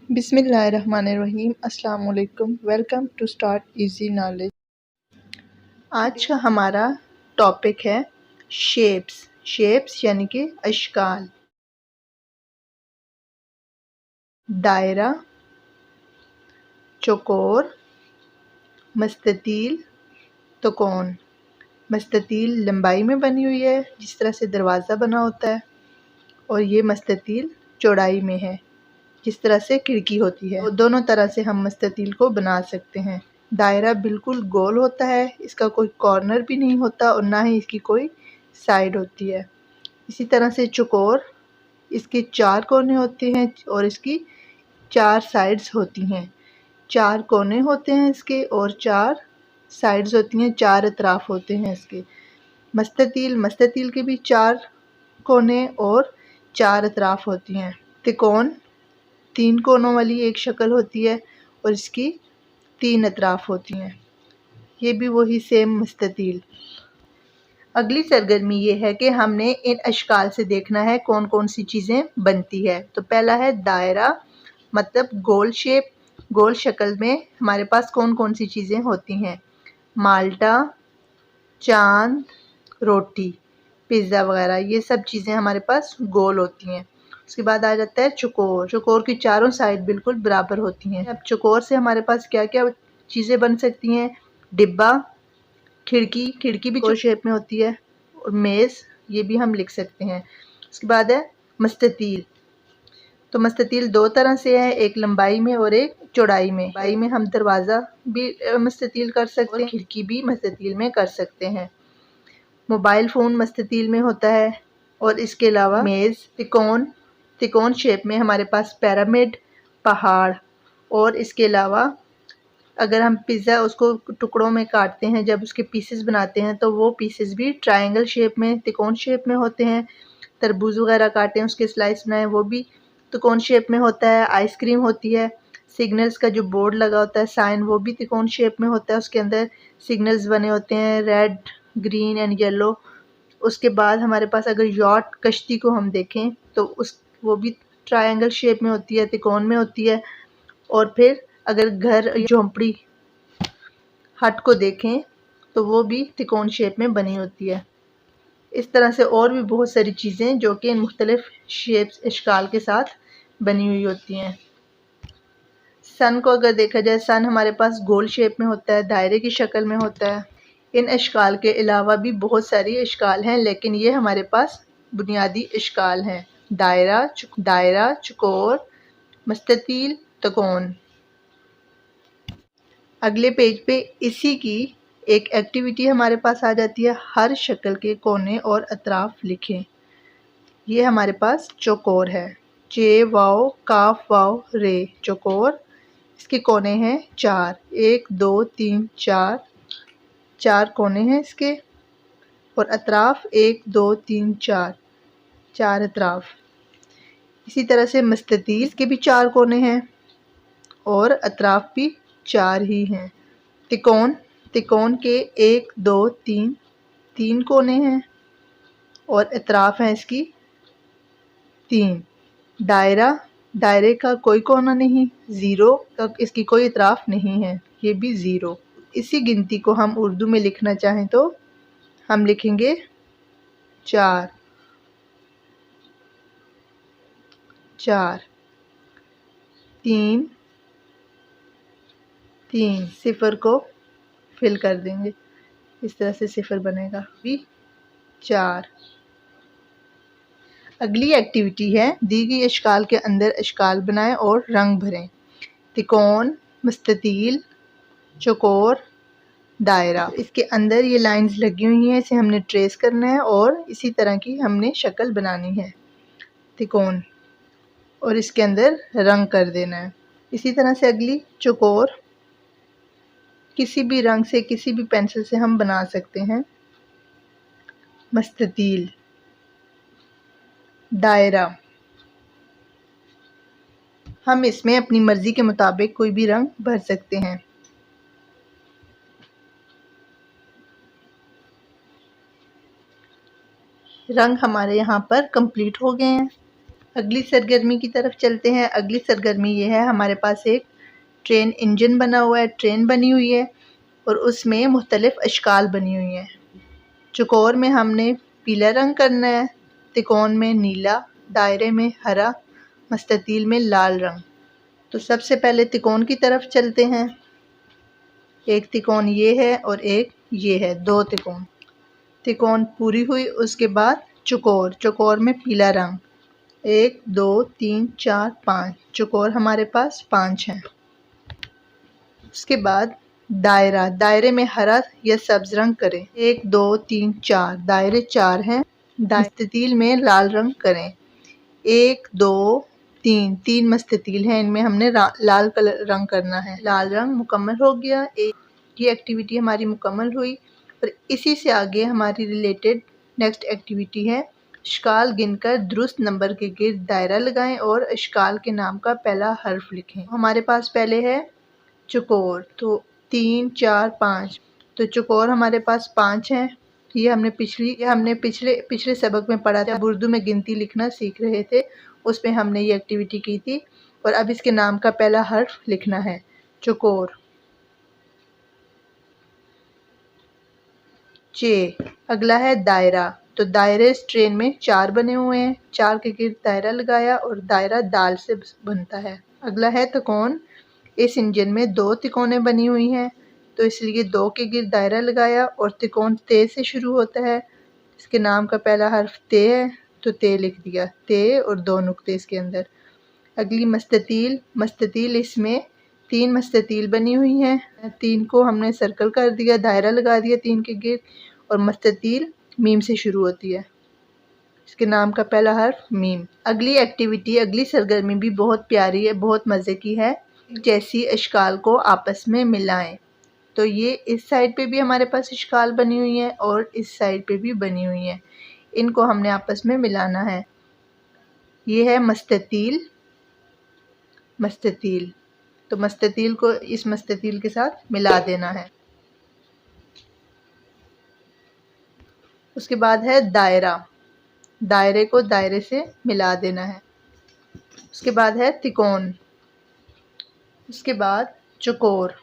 बिस्मिल्लाहिर्रहमानिर्रहीम। अस्सलाम वालेकुम। Welcome to Start Easy Knowledge. आज का हमारा टॉपिक है शेप्स। शेप्स यानी कि अशकाल। दायरा, चौकोर, मस्ततील, त्रिकोण। मस्ततील लंबाई में बनी हुई है, जिस तरह से दरवाज़ा बना होता है, और ये मस्ततील चौड़ाई में है, जिस तरह से खिड़की होती है। तो दोनों तरह से हम मस्ततील को बना सकते हैं। दायरा बिल्कुल गोल होता है, इसका कोई कॉर्नर भी नहीं होता और ना ही इसकी कोई साइड होती है। इसी तरह से चौकोर, इसके 4 कोने होते हैं और इसकी 4 साइड्स होती हैं। 4 कोने होते हैं इसके और 4 साइड्स होती हैं, 4 अतराफ होते हैं इसके। मस्ततील के भी 4 कोने और 4 अतराफ होती हैं। त्रिकोण 3 कोनों वाली एक शक्ल होती है और इसकी 3 अतराफ होती हैं। ये भी वही सेम मस्ततील। अगली सरगर्मी ये है कि हमने इन अशकाल से देखना है कौन कौन सी चीज़ें बनती है। तो पहला है दायरा, मतलब गोल शेप। गोल शक्ल में हमारे पास कौन कौन सी चीज़ें होती हैं? माल्टा, चांद, रोटी, पिज़्ज़ा वगैरह, ये सब चीज़ें हमारे पास गोल होती हैं। उसके बाद आ जाता है चौकोर। चौकोर की चारों साइड बिल्कुल बराबर होती हैं। अब चौकोर से हमारे पास क्या क्या चीज़ें बन सकती हैं? डिब्बा, खिड़की भी चौकोर शेप में होती है, और मेज़, ये भी हम लिख सकते हैं। उसके बाद है मस्ततील। तो मस्ततील 2 तरह से है, एक लंबाई में और एक चौड़ाई में। लंबाई में हम दरवाज़ा भी मस्ततील कर सकते हैं, खिड़की भी मस्ततील में कर सकते हैं। मोबाइल फ़ोन मस्ततील में होता है, और इसके अलावा मेज़ त्रिकोण शेप में हमारे पास पिरामिड, पहाड़, और इसके अलावा अगर हम पिज़्ज़ा उसको टुकड़ों में काटते हैं, जब उसके पीसेस बनाते हैं, तो वो पीसेस भी ट्रायंगल शेप में, त्रिकोण शेप में होते हैं। तरबूज वगैरह काटें, उसके स्लाइस बनाएं, वो भी त्रिकोण शेप में होता है। आइसक्रीम होती है, सिग्नल्स का जो बोर्ड लगा होता है, साइन, वो भी त्रिकोण शेप में होता है। उसके अंदर सिग्नल्स बने होते हैं, रेड, ग्रीन एंड येलो। उसके बाद हमारे पास अगर यॉट, कश्ती को हम देखें, तो वो भी ट्रायंगल शेप में होती है, त्रिकोण में होती है। और फिर अगर घर, झोंपड़ी, हट को देखें, तो वो भी त्रिकोण शेप में बनी होती है। इस तरह से और भी बहुत सारी चीज़ें जो कि इन मुख्तलिफ शेप्स, अशकाल के साथ बनी हुई होती हैं। सन को अगर देखा जाए, सन हमारे पास गोल शेप में होता है, दायरे की शक्ल में होता है। इन अशकाल के अलावा भी बहुत सारी अशकाल हैं, लेकिन ये हमारे पास बुनियादी अशकाल हैं। दायरा, चौकोर, मस्ततील, त्रिकोण। अगले पेज पे इसी की एक एक्टिविटी हमारे पास आ जाती है, हर शक्ल के कोने और अतराफ लिखें। ये हमारे पास चौकोर है, चे वाओ काफ वाओ रे, चौकोर। इसके कोने हैं 4, 1 2 3 4, 4 कोने हैं इसके, और अतराफ 1 2 3 4, 4 अतराफ। इसी तरह से मस्ततील, इसके भी 4 कोने हैं और अतराफ भी 4 ही हैं। त्रिकोण के 1 2 3, 3 कोने हैं और अतराफ हैं इसकी 3। दायरे का कोई कोना नहीं, 0 तक इसकी कोई अतराफ नहीं है, ये भी 0। इसी गिनती को हम उर्दू में लिखना चाहें तो हम लिखेंगे 4 4 3 3। सिफर को फिल कर देंगे, इस तरह से सिफर बनेगा, भी 4। अगली एक्टिविटी है, दी गई अशकाल के अंदर अशकाल बनाएं और रंग भरें। त्रिकोण, मस्ततील, चौकोर, दायरा। इसके अंदर ये लाइंस लगी हुई हैं, इसे हमने ट्रेस करना है और इसी तरह की हमने शक्ल बनानी है त्रिकोण, और इसके अंदर रंग कर देना है। इसी तरह से अगली चौकोर, किसी भी रंग से, किसी भी पेंसिल से हम बना सकते हैं। मस्ततील, दायरा, हम इसमें अपनी मर्जी के मुताबिक कोई भी रंग भर सकते हैं। रंग हमारे यहाँ पर कंप्लीट हो गए हैं। अगली सरगर्मी की तरफ चलते हैं। अगली सरगर्मी ये है, हमारे पास एक ट्रेन इंजन बना हुआ है, ट्रेन बनी हुई है और उसमें मुख्तलिफ अशकाल बनी हुई हैं। चौकोर में हमने पीला रंग करना है, तिकोन में नीला, दायरे में हरा, मस्ततील में लाल रंग। तो सबसे पहले तिकोन की तरफ चलते हैं। एक तिकोन ये है और एक ये है, दो तिकोन। तिकोन पूरी हुई, उसके बाद चौकोर, चौकोर में पीला रंग। 1 2 3 4 5 चौकोर हमारे पास 5 हैं। उसके बाद दायरा, दायरे में हरा या सब्ज रंग करें। 1 2 3 4 दायरे 4 हैं। मस्ततील में लाल रंग करें। 1 2 3 3 मस्ततील हैं, इनमें हमने लाल कलर रंग करना है। लाल रंग मुकम्मल हो गया। ये एक्टिविटी हमारी मुकम्मल हुई और इसी से आगे हमारी रिलेटेड नेक्स्ट एक्टिविटी है, अशकाल गिनकर दुरुस्त नंबर के गिर्द दायरा लगाएं और अशकाल के नाम का पहला हर्फ लिखें। हमारे पास पहले है चौकोर, तो 3 4 5, तो चौकोर हमारे पास 5 हैं। ये हमने पिछले सबक में पढ़ा था। जब उर्दू में गिनती लिखना सीख रहे थे उस पे हमने ये एक्टिविटी की थी। और अब इसके नाम का पहला हर्फ लिखना है, चौकोर। चे। अगला है दायरा, तो दायरे इस ट्रेन में 4 बने हुए हैं, 4 के गिर्द दायरा लगाया और दायरा दाल से बनता है। अगला है तिकोन, इस इंजन में 2 तिकोने बनी हुई हैं, तो इसलिए 2 के गिर्द दायरा लगाया और तिकोन ते से शुरू होता है। इसके नाम का पहला हर्फ ते है, तो ते लिख दिया, ते और 2 नुक्ते इसके अंदर। अगली मस्ततील, मस्ततील इसमें 3 मस्ततील बनी हुई हैं, 3 को हमने सर्कल कर दिया, दायरा लगा दिया 3 के गिर्द और मस्ततील मीम से शुरू होती है। इसके नाम का पहला हर्फ मीम। अगली एक्टिविटी, अगली सरगर्मी भी बहुत प्यारी है, बहुत मज़े की है। जैसी अशकाल को आपस में मिलाएं, तो ये इस साइड पे भी हमारे पास अशकाल बनी हुई है और इस साइड पे भी बनी हुई है, इनको हमने आपस में मिलाना है। ये है मस्ततील, मस्ततील, तो मस्ततील को इस मस्ततील के साथ मिला देना है। उसके बाद है दायरा, दायरे को दायरे से मिला देना है। उसके बाद है तिकोन, उसके बाद चौकोर,